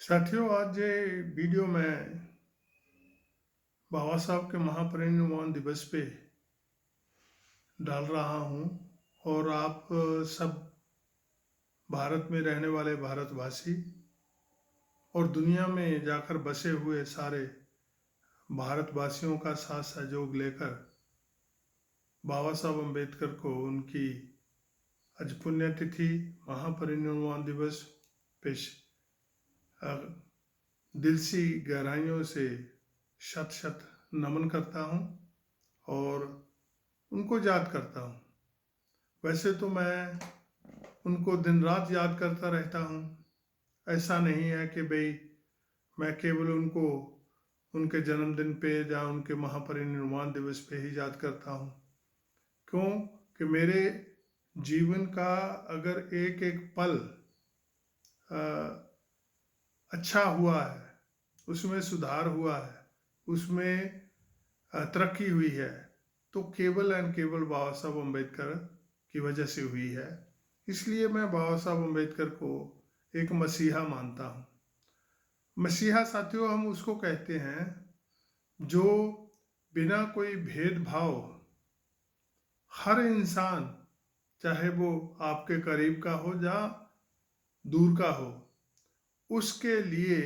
साथियों, आज ये वीडियो मैं बाबा साहब के महापरिनिर्वाण दिवस पे डाल रहा हूँ। और आप सब भारत में रहने वाले भारतवासी और दुनिया में जाकर बसे हुए सारे भारतवासियों का साथ सहयोग लेकर बाबा साहब अम्बेडकर को उनकी आज पुण्यतिथि महापरिनिर्वाण दिवस पेश दिल सी गहराइयों से शत शत नमन करता हूँ और उनको याद करता हूँ। वैसे तो मैं उनको दिन रात याद करता रहता हूँ। ऐसा नहीं है कि भाई मैं केवल उनको उनके जन्मदिन पे या उनके महापरिनिर्वाण दिवस पे ही याद करता हूँ। क्यों कि मेरे जीवन का अगर एक एक पल अच्छा हुआ है, उसमें सुधार हुआ है, उसमें तरक्की हुई है, तो केवल एंड केवल बाबा साहब अम्बेडकर की वजह से हुई है। इसलिए मैं बाबा साहब अम्बेडकर को एक मसीहा मानता हूँ। मसीहा साथियों हम उसको कहते हैं जो बिना कोई भेदभाव हर इंसान, चाहे वो आपके करीब का हो या दूर का हो, उसके लिए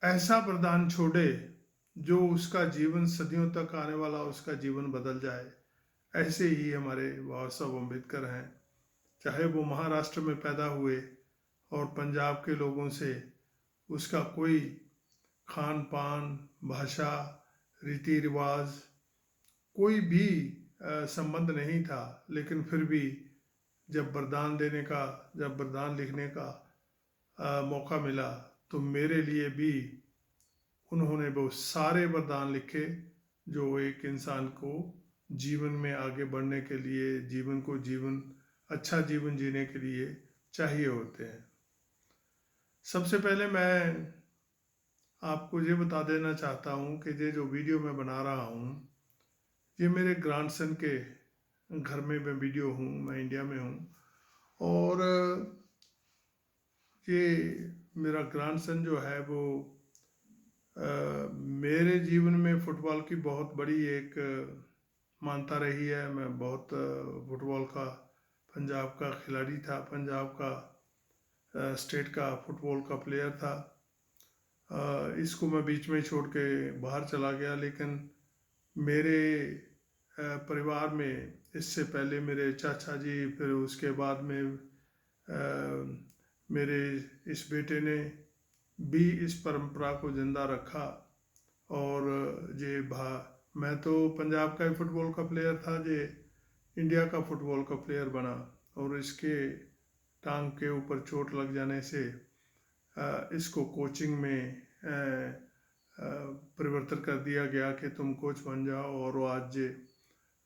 ऐसा वरदान छोड़े जो उसका जीवन सदियों तक आने वाला उसका जीवन बदल जाए। ऐसे ही हमारे बाबा साहब अम्बेडकर हैं। चाहे वो महाराष्ट्र में पैदा हुए और पंजाब के लोगों से उसका कोई खान पान, भाषा, रीति रिवाज कोई भी संबंध नहीं था, लेकिन फिर भी जब वरदान लिखने का मौका मिला तो मेरे लिए भी उन्होंने वो सारे वरदान लिखे जो एक इंसान को जीवन में आगे बढ़ने के लिए, अच्छा जीवन जीने के लिए चाहिए होते हैं। सबसे पहले मैं आपको ये बता देना चाहता हूँ कि ये जो वीडियो मैं बना रहा हूँ, ये मेरे ग्रैंडसन के घर में मैं वीडियो हूँ। मैं इंडिया में हूँ और ये मेरा ग्रैंडसन जो है वो मेरे जीवन में फुटबॉल की बहुत बड़ी एक मानता रही है। मैं बहुत फुटबॉल का पंजाब का खिलाड़ी था, पंजाब का स्टेट का फुटबॉल का प्लेयर था। इसको मैं बीच में छोड़ के बाहर चला गया, लेकिन मेरे परिवार में इससे पहले मेरे चाचा जी, फिर उसके बाद में मेरे इस बेटे ने भी इस परंपरा को जिंदा रखा। और मैं तो पंजाब का ही फुटबॉल का प्लेयर था, जे इंडिया का फुटबॉल का प्लेयर बना। और इसके टांग के ऊपर चोट लग जाने से इसको कोचिंग में परिवर्तन कर दिया गया कि तुम कोच बन जाओ, और वो आज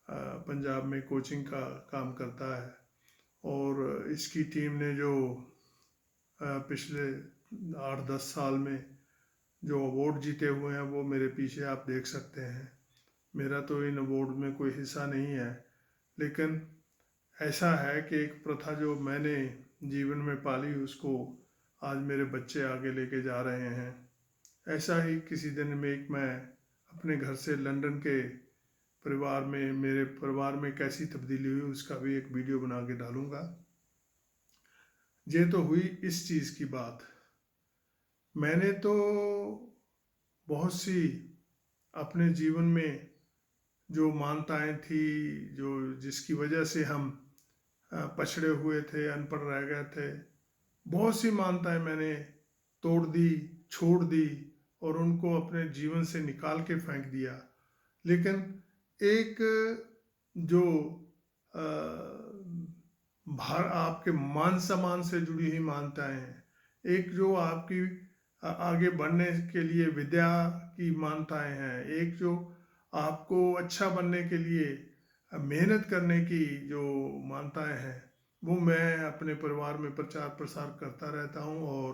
पंजाब में कोचिंग का काम करता है। और इसकी टीम ने जो पिछले 8-10 साल में जो अवार्ड जीते हुए हैं वो मेरे पीछे आप देख सकते हैं। मेरा तो इन अवार्ड में कोई हिस्सा नहीं है, लेकिन ऐसा है कि एक प्रथा जो मैंने जीवन में पाली उसको आज मेरे बच्चे आगे लेके जा रहे हैं। ऐसा ही किसी दिन में मैं अपने घर से लंदन के परिवार में, मेरे परिवार में कैसी तब्दीली हुई उसका भी एक वीडियो बना के डालूंगा। ये तो हुई इस चीज़ की बात। मैंने तो बहुत सी अपने जीवन में जो मान्यताएं थी, जो जिसकी वजह से हम पछड़े हुए थे, अनपढ़ रह गए थे, बहुत सी मान्यताएं मैंने तोड़ दी, छोड़ दी और उनको अपने जीवन से निकाल के फेंक दिया। लेकिन एक जो आपके मान सम्मान से जुड़ी हुई मान्यताएं हैं, एक जो आपकी आगे बढ़ने के लिए विद्या की मान्यताएं हैं, एक जो आपको अच्छा बनने के लिए मेहनत करने की जो मान्यताएं हैं, वो मैं अपने परिवार में प्रचार प्रसार करता रहता हूँ। और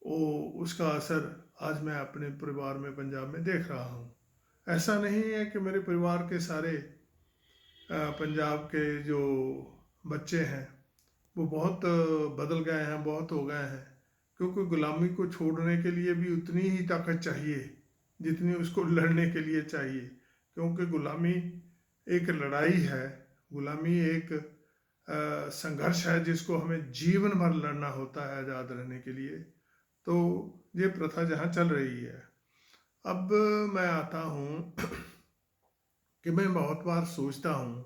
वो उसका असर आज मैं अपने परिवार में पंजाब में देख रहा हूँ। ऐसा नहीं है कि मेरे परिवार के सारे पंजाब के जो बच्चे हैं वो बहुत बदल गए हैं, बहुत हो गए हैं, क्योंकि गुलामी को छोड़ने के लिए भी उतनी ही ताकत चाहिए जितनी उसको लड़ने के लिए चाहिए। क्योंकि गुलामी एक लड़ाई है, गुलामी एक संघर्ष है जिसको हमें जीवन भर लड़ना होता है आज़ाद रहने के लिए। तो ये प्रथा जहाँ चल रही है, अब मैं आता हूँ कि मैं बहुत बार सोचता हूँ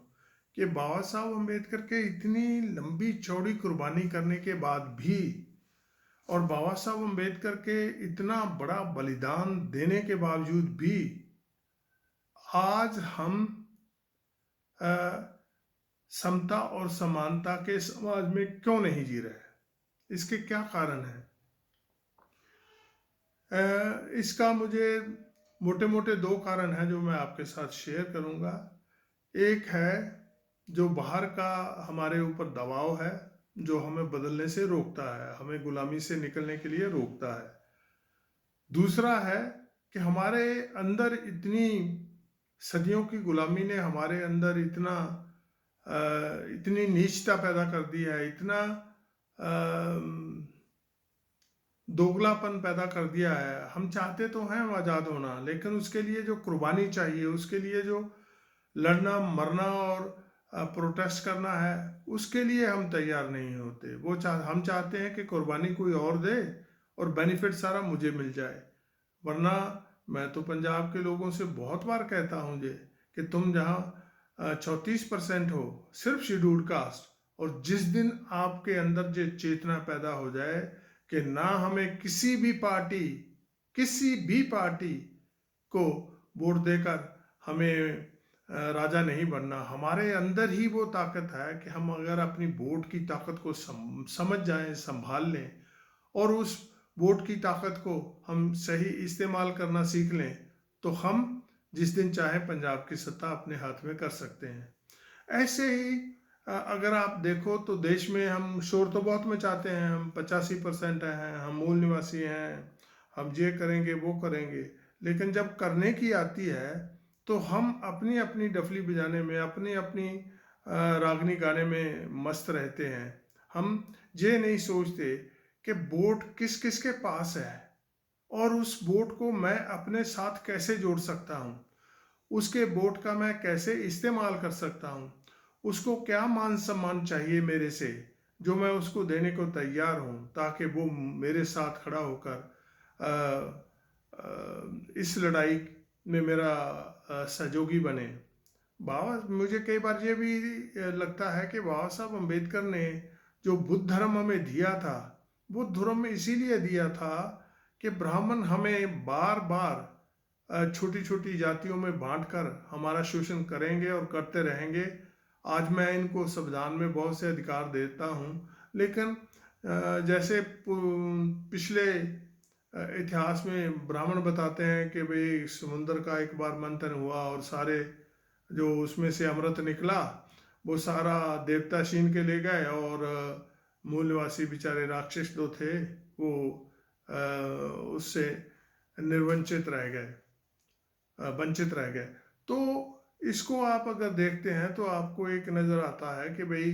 कि बाबा साहब अम्बेडकर के इतनी लंबी चौड़ी कुर्बानी करने के बाद भी, और बाबा साहब अम्बेडकर के इतना बड़ा बलिदान देने के बावजूद भी आज हम समता और समानता के समाज में क्यों नहीं जी रहे? इसके क्या कारण हैं? इसका मुझे मोटे मोटे दो कारण हैं जो मैं आपके साथ शेयर करूंगा। एक है जो बाहर का हमारे ऊपर दबाव है, जो हमें बदलने से रोकता है, हमें गुलामी से निकलने के लिए रोकता है। दूसरा है कि हमारे अंदर इतनी सदियों की गुलामी ने हमारे अंदर इतनी नीचता पैदा कर दी है, इतना दोगलापन पैदा कर दिया है। हम चाहते तो हैं आज़ाद होना, लेकिन उसके लिए जो कुर्बानी चाहिए, उसके लिए जो लड़ना मरना और प्रोटेस्ट करना है, उसके लिए हम तैयार नहीं होते। हम चाहते हैं कि कुर्बानी कोई और दे और बेनिफिट सारा मुझे मिल जाए। वरना मैं तो पंजाब के लोगों से बहुत बार कहता हूँ कि तुम जहाँ 34% हो सिर्फ शेड्यूल्ड कास्ट, और जिस दिन आपके अंदर जो चेतना पैदा हो जाए कि ना हमें किसी भी पार्टी को वोट देकर हमें राजा नहीं बनना, हमारे अंदर ही वो ताकत है कि हम अगर अपनी वोट की ताकत को समझ जाएं, संभाल लें, और उस वोट की ताकत को हम सही इस्तेमाल करना सीख लें, तो हम जिस दिन चाहे पंजाब की सत्ता अपने हाथ में कर सकते हैं। ऐसे ही अगर आप देखो तो देश में हम शोर तो बहुत मचाते हैं, हम 85% हैं, हम मूल निवासी हैं, हम ये करेंगे वो करेंगे, लेकिन जब करने की आती है तो हम अपनी अपनी डफली बजाने में, अपनी अपनी रागनी गाने में मस्त रहते हैं। हम ये नहीं सोचते कि वोट किस किस के पास है और उस वोट को मैं अपने साथ कैसे जोड़ सकता हूँ, उसके वोट का मैं कैसे इस्तेमाल कर सकता हूँ, उसको क्या मान सम्मान चाहिए मेरे से जो मैं उसको देने को तैयार हूँ, ताकि वो मेरे साथ खड़ा होकर इस लड़ाई में मेरा सहयोगी बने। मुझे कई बार ये भी लगता है कि बाबा साहब अम्बेडकर ने जो बुद्ध धर्म हमें दिया था, बुद्ध धर्म इसीलिए दिया था कि ब्राह्मण हमें बार बार छोटी छोटी जातियों में बांटकर हमारा शोषण करेंगे और करते रहेंगे। आज मैं इनको संविधान में बहुत से अधिकार देता हूँ, लेकिन जैसे पिछले इतिहास में ब्राह्मण बताते हैं कि भाई समुद्र का एक बार मंथन हुआ और सारे जो उसमें से अमृत निकला वो सारा देवता छीन के ले गए, और मूल निवासी बेचारे राक्षस जो थे वो उससे निर्वंचित रह गए, वंचित रह गए। तो इसको आप अगर देखते हैं तो आपको एक नज़र आता है कि भाई